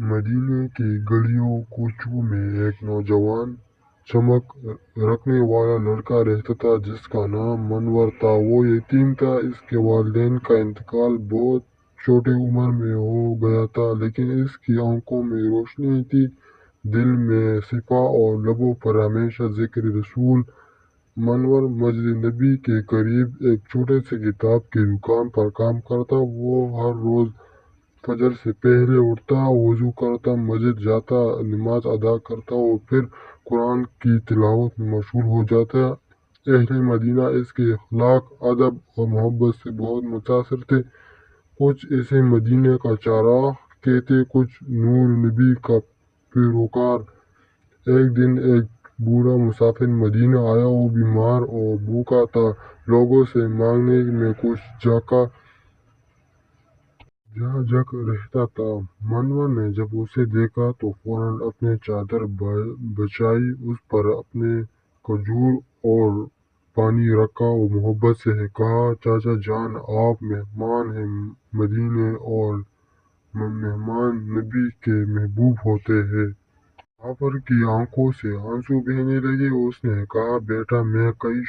مدینے کی گلیوں کوچوں میں ایک نوجوان چمک رکھنے والا لڑکا رہتا تھا جس کا نام منور تھا۔ وہ یتیم تھا، اس کے والدین کا انتقال بہت چھوٹی عمر میں ہو گیا تھا، لیکن اس کی آنکھوں میں روشنی تھی، دل میں صفا اور لبوں پر ہمیشہ ذکر رسول۔ منور مسجد نبی کے قریب ایک چھوٹے سے کتاب کی دکان پر کام کرتا۔ وہ ہر روز فجر سے پہلے اٹھتا، وضو کرتا، مسجد جاتا، نماز ادا کرتا اور پھر قرآن کی تلاوت میں مشغول ہو جاتا۔ اہل مدینہ اس کے اخلاق، ادب اور محبت سے بہت متاثر تھے۔ کچھ اسے مدینہ کا چراغ کہتے، کچھ نور نبی کا پیروکار۔ ایک دن ایک بوڑھا مسافر مدینہ آیا۔ وہ بیمار اور بھوکا تھا، لوگوں سے مانگنے میں کچھ جھجک رہتا تھا۔ منور نے جب اسے دیکھا تو فوراً اپنی چادر بچھائی، اس پر اپنے کھجور اور پانی رکھا اور محبت سے کہا، چاچا جان، آپ مہمان ہیں مدینے اور مہمان نبی کے محبوب ہوتے ہیں۔ مسافر کی آنکھوں سے آنسو بہنے لگے۔ اس نے کہا، بیٹا، میں کئی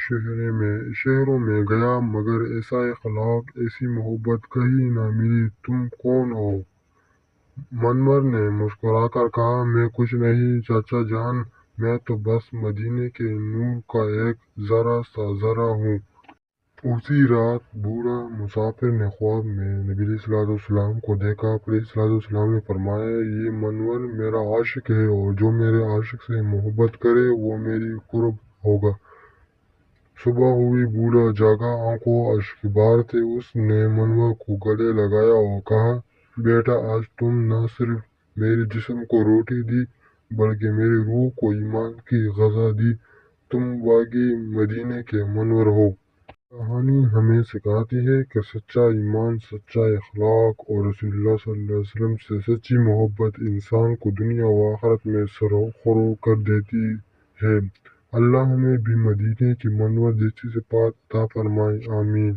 شہروں میں گیا مگر ایسا اخلاق، ایسی محبت کہیں نہ ملی۔ تم کون ہو؟ منور نے مسکرا کر کہا، میں کچھ نہیں چاچا جان، میں تو بس مدینے کے نور کا ایک ذرہ سا ذرہ ہوں۔ اسی رات بوڑھا مسافر نے خواب میں نبی علیہ السلام کو دیکھا۔ آپ علیہ السلام نے فرمایا، یہ منور میرا عاشق ہے اور جو میرے عاشق سے محبت کرے وہ میری قرب ہوگا۔ صبح ہوئی، بوڑھا جاگا، آنکھوں اشکبار تھے۔ اس نے منور کو گلے لگایا اور کہا، بیٹا، آج تم نہ صرف میرے جسم کو روٹی دی بلکہ میری روح کو ایمان کی غذا دی۔ تم واقعی مدینے کے منور ہو۔ کہانی ہمیں سکھاتی ہے کہ سچا ایمان، سچا اخلاق اور رسول اللہ صلی اللہ علیہ وسلم سے سچی محبت انسان کو دنیا و آخرت میں سرخرو کر دیتی ہے۔ اللہ ہمیں بھی مدینے کے منور جیسی صفات عطا فرمائے، آمین۔